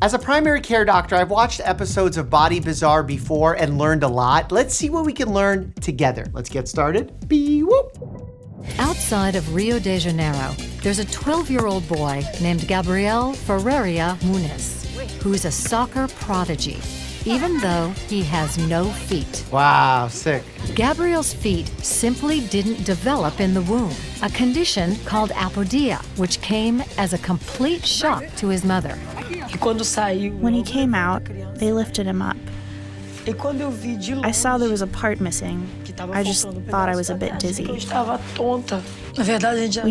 As a primary care doctor, I've watched episodes of Body Bazaar before and learned a lot. Let's see what we can learn together. Let's get started. Whoop. Outside of Rio de Janeiro, there's a 12-year-old boy named Gabriel Ferreira Muniz, who's a soccer prodigy, even though he has no feet. Wow, sick. Gabriel's feet simply didn't develop in the womb, a condition called apodia, which came as a complete shock to his mother. When he came out, they lifted him up. I saw there was a part missing. I just thought I was a bit dizzy. We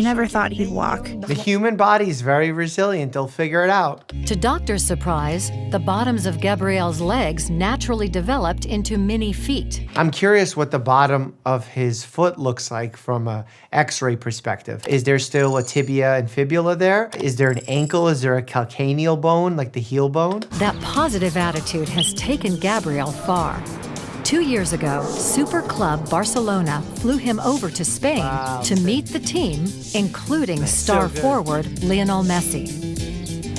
never thought he'd walk. The human body is very resilient. They'll figure it out. To doctors' surprise, the bottoms of Gabriel's legs naturally developed into mini feet. I'm curious what the bottom of his foot looks like from an X-ray perspective. Is there still a tibia and fibula there? Is there an ankle? Is there a calcaneal bone, like the heel bone? That positive attitude has taken Gabriel far. 2 years ago, Super Club Barcelona flew him over to Spain to meet the team, including star forward Lionel Messi.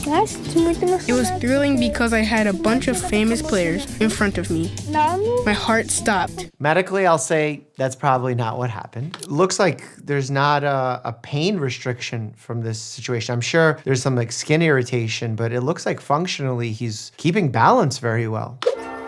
It was thrilling because I had a bunch of famous players in front of me. My heart stopped. Medically, I'll say that's probably not what happened. Looks like there's not a pain restriction from this situation. I'm sure there's some like skin irritation, but it looks like functionally he's keeping balance very well.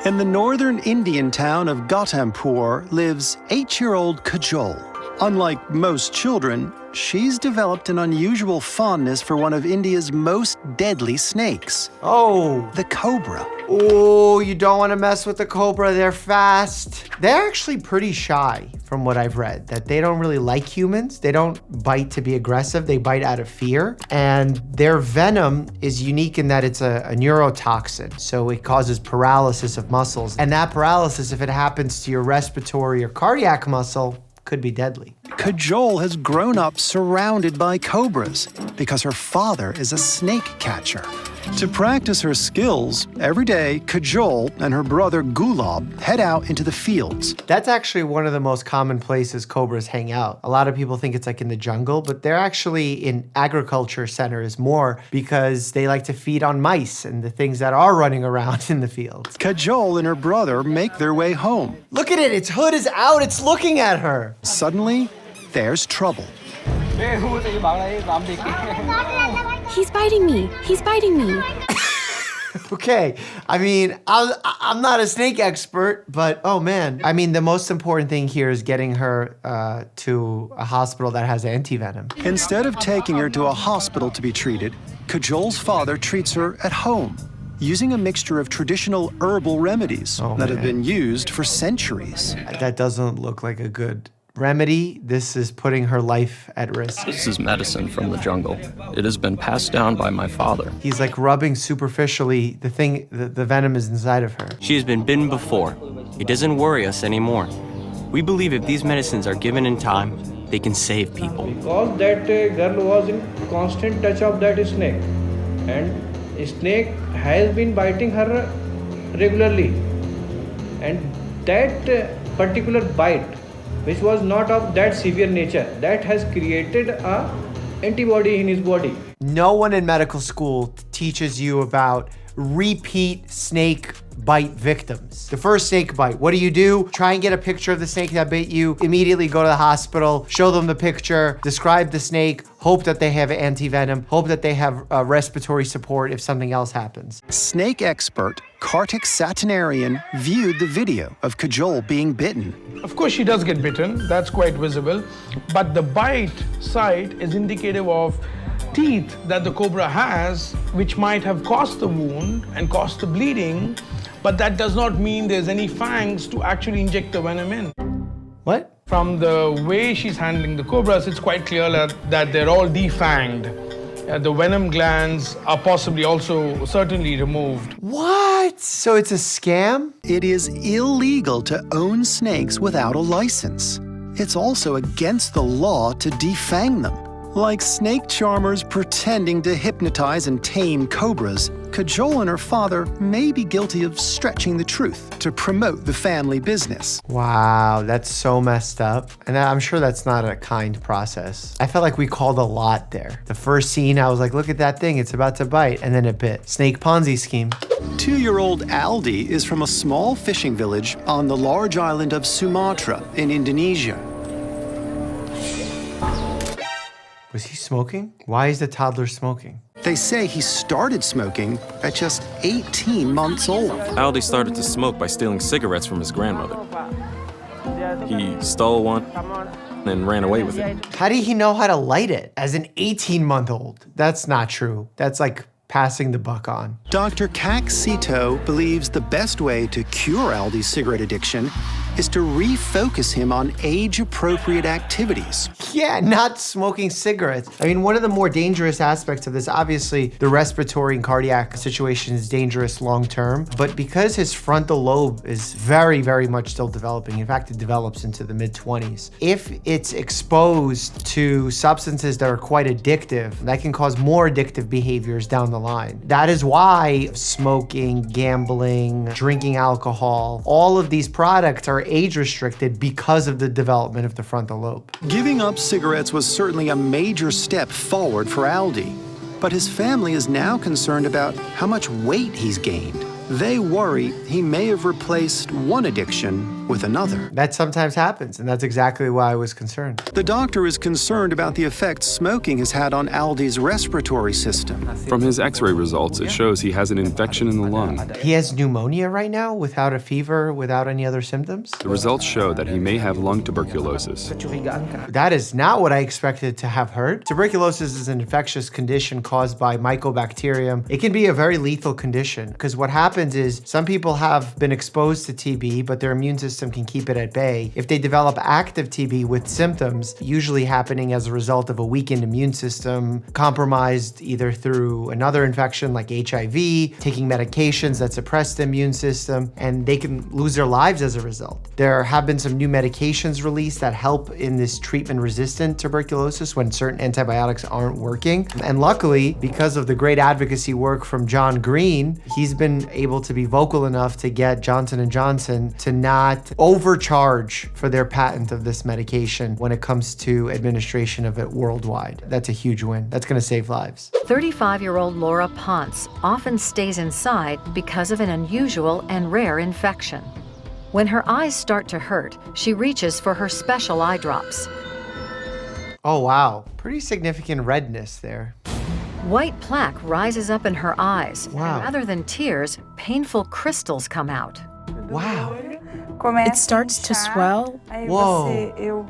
In the northern Indian town of Ghatampur lives 8-year-old Kajol. Unlike most children, she's developed an unusual fondness for one of India's most deadly snakes. Oh. The cobra. Oh, you don't want to mess with the cobra. They're fast. They're actually pretty shy, from what I've read, that they don't really like humans. They don't bite to be aggressive. They bite out of fear. And their venom is unique in that it's a neurotoxin. So it causes paralysis of muscles. And that paralysis, if it happens to your respiratory or cardiac muscle, could be deadly. Kajol has grown up surrounded by cobras because her father is a snake catcher. To practice her skills, every day, Kajol and her brother Gulab head out into the fields. That's actually one of the most common places cobras hang out. A lot of people think it's like in the jungle, but they're actually in agriculture centers more because they like to feed on mice and the things that are running around in the fields. Kajol and her brother make their way home. Look at it, its hood is out, it's looking at her. Suddenly, there's trouble. He's biting me. He's biting me. Okay, I mean, I'm not a snake expert, but oh man. I mean, the most important thing here is getting her to a hospital that has anti-venom. Instead of taking her to a hospital to be treated, Kajol's father treats her at home, using a mixture of traditional herbal remedies that have been used for centuries. That doesn't look like a good remedy. This is putting her life at risk. This is medicine from the jungle. It has been passed down by my father. He's like rubbing superficially the venom is inside of her. She has been bitten before. It doesn't worry us anymore. We believe if these medicines are given in time, they can save people. Because that girl was in constant touch of that snake, and snake has been biting her regularly, and that particular bite, which was not of that severe nature, that has created a antibody in his body. No one in medical school teaches you about repeat snake bite victims. The first snake bite, what do? Try and get a picture of the snake that bit you, immediately go to the hospital, show them the picture, describe the snake, hope that they have anti-venom, hope that they have respiratory support if something else happens. Snake expert Kartik Satinarian viewed the video of Kajol being bitten. Of course she does get bitten, that's quite visible, but the bite site is indicative of teeth that the cobra has, which might have caused the wound and caused the bleeding, but that does not mean there's any fangs to actually inject the venom in. What? From the way she's handling the cobras, it's quite clear that they're all defanged. The venom glands are possibly also certainly removed. What? So it's a scam? It is illegal to own snakes without a license. It's also against the law to defang them. Like snake charmers pretending to hypnotize and tame cobras, Kajol and her father may be guilty of stretching the truth to promote the family business. Wow, that's so messed up. And I'm sure that's not a kind process. I felt like we called a lot there. The first scene, I was like, look at that thing, it's about to bite, and then it bit. Snake Ponzi scheme. 2-year-old Aldi is from a small fishing village on the large island of Sumatra in Indonesia. Was he smoking? Why is the toddler smoking? They say he started smoking at just 18 months old. Aldi started to smoke by stealing cigarettes from his grandmother. He stole one and ran away with it. How did he know how to light it as an 18-month-old? That's not true. That's like passing the buck on. Dr. Kak Sito believes the best way to cure Aldi's cigarette addiction is to refocus him on age-appropriate activities. Yeah, not smoking cigarettes. I mean, one of the more dangerous aspects of this, obviously, the respiratory and cardiac situation is dangerous long-term, but because his frontal lobe is very, very much still developing, in fact, it develops into the mid-20s, if it's exposed to substances that are quite addictive, that can cause more addictive behaviors down the line. That is why smoking, gambling, drinking alcohol, all of these products are age-restricted because of the development of the frontal lobe. Giving up cigarettes was certainly a major step forward for Aldi, but his family is now concerned about how much weight he's gained. They worry he may have replaced one addiction with another. That sometimes happens, and that's exactly why I was concerned. The doctor is concerned about the effect smoking has had on Aldi's respiratory system. From his x-ray results, it shows he has an infection in the lung. He has pneumonia right now without a fever, without any other symptoms? The results show that he may have lung tuberculosis. That is not what I expected to have heard. Tuberculosis is an infectious condition caused by mycobacterium. It can be a very lethal condition because what happens is some people have been exposed to TB, but their immune system can keep it at bay. If they develop active TB with symptoms, usually happening as a result of a weakened immune system, compromised either through another infection like HIV, taking medications that suppress the immune system, and they can lose their lives as a result. There have been some new medications released that help in this treatment-resistant tuberculosis when certain antibiotics aren't working. And luckily, because of the great advocacy work from John Green, he's been able to be vocal enough to get Johnson & Johnson to not overcharge for their patent of this medication when it comes to administration of it worldwide. That's a huge win. That's going to save lives. 35-year-old Laura Ponce often stays inside because of an unusual and rare infection. When her eyes start to hurt, she reaches for her special eye drops. Oh, wow. Pretty significant redness there. White plaque rises up in her eyes. Wow. And rather than tears, painful crystals come out. Wow. It starts to swell. Whoa.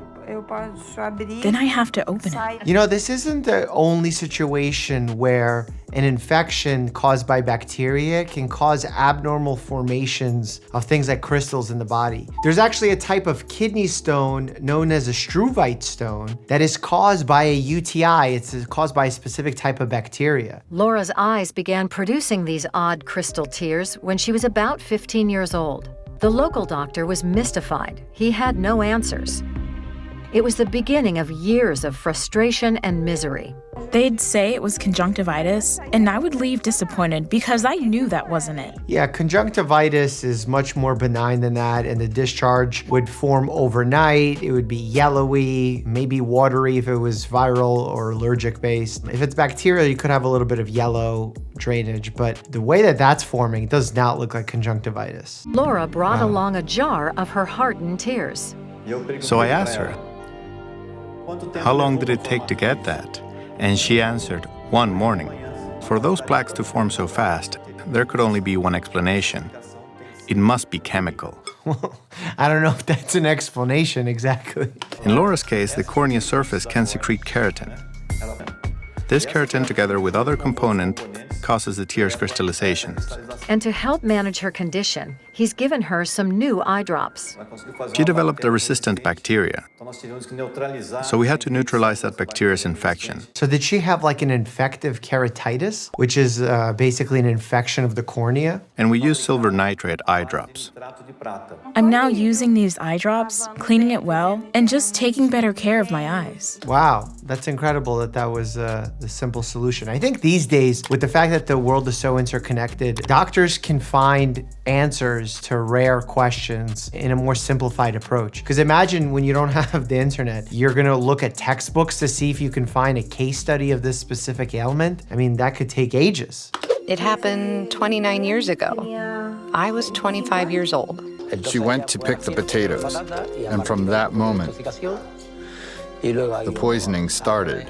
Then I have to open it. You know, this isn't the only situation where an infection caused by bacteria can cause abnormal formations of things like crystals in the body. There's actually a type of kidney stone known as a struvite stone that is caused by a UTI. It's caused by a specific type of bacteria. Laura's eyes began producing these odd crystal tears when she was about 15 years old. The local doctor was mystified. He had no answers. It was the beginning of years of frustration and misery. They'd say it was conjunctivitis, and I would leave disappointed because I knew that wasn't it. Yeah, conjunctivitis is much more benign than that, and the discharge would form overnight. It would be yellowy, maybe watery if it was viral or allergic based. If it's bacterial, you could have a little bit of yellow drainage, but the way that that's forming does not look like conjunctivitis. Laura brought along a jar of her hardened tears. So I asked her, how long did it take to get that? And she answered, one morning. For those plaques to form so fast, there could only be one explanation. It must be chemical. I don't know if that's an explanation exactly. In Laura's case, the cornea surface can secrete keratin. This keratin, together with other component, causes the tear's crystallizations. And to help manage her condition, he's given her some new eye drops. She developed a resistant bacteria, so we had to neutralize that bacteria's infection. So did she have like an infective keratitis, which is basically an infection of the cornea? And we used silver nitrate eye drops. I'm now using these eye drops, cleaning it well, and just taking better care of my eyes. Wow, that's incredible that was the simple solution. I think these days, with the fact that the world is so interconnected, doctors can find answers to rare questions in a more simplified approach. Because imagine when you don't have the internet, you're gonna look at textbooks to see if you can find a case study of this specific ailment. I mean, that could take ages. It happened 29 years ago. I was 25 years old. She went to pick the potatoes, and from that moment, the poisoning started,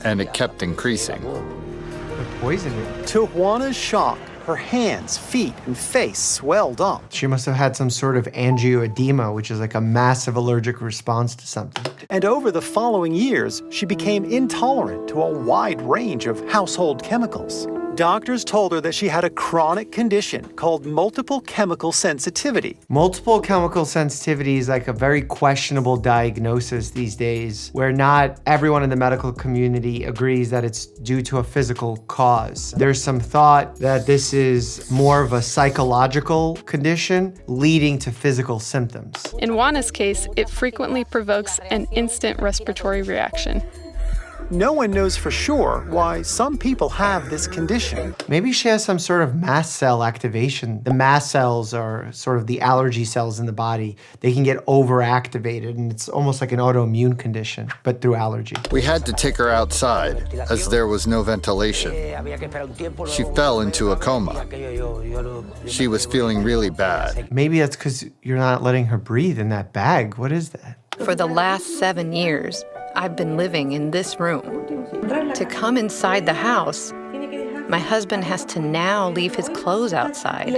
and it kept increasing. The poisoning? To Juana's shock, her hands, feet, and face swelled up. She must have had some sort of angioedema, which is like a massive allergic response to something. And over the following years, she became intolerant to a wide range of household chemicals. Doctors told her that she had a chronic condition called multiple chemical sensitivity. Multiple chemical sensitivity is like a very questionable diagnosis these days, where not everyone in the medical community agrees that it's due to a physical cause. There's some thought that this is more of a psychological condition leading to physical symptoms. In Juana's case, it frequently provokes an instant respiratory reaction. No one knows for sure why some people have this condition. Maybe she has some sort of mast cell activation. The mast cells are sort of the allergy cells in the body. They can get overactivated, and it's almost like an autoimmune condition, but through allergy. We had to take her outside, as there was no ventilation. She fell into a coma. She was feeling really bad. Maybe that's because you're not letting her breathe in that bag. What is that? For the last 7 years, I've been living in this room. To come inside the house, my husband has to now leave his clothes outside.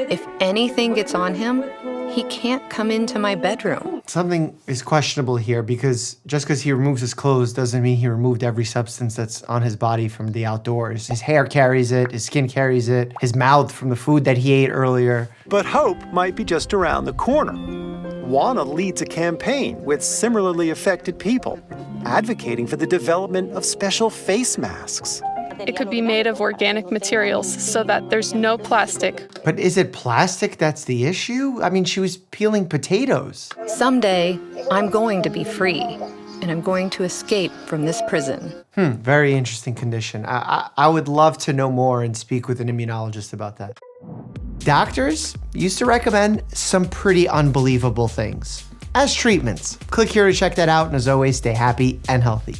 If anything gets on him, he can't come into my bedroom. Something is questionable here, because just because he removes his clothes doesn't mean he removed every substance that's on his body from the outdoors. His hair carries it, his skin carries it, his mouth from the food that he ate earlier. But hope might be just around the corner. Juana leads a campaign with similarly affected people, advocating for the development of special face masks. It could be made of organic materials so that there's no plastic. But is it plastic that's the issue? I mean, she was peeling potatoes. Someday, I'm going to be free, and I'm going to escape from this prison. Very interesting condition. I would love to know more and speak with an immunologist about that. Doctors used to recommend some pretty unbelievable things as treatments. Click here to check that out, and as always, stay happy and healthy.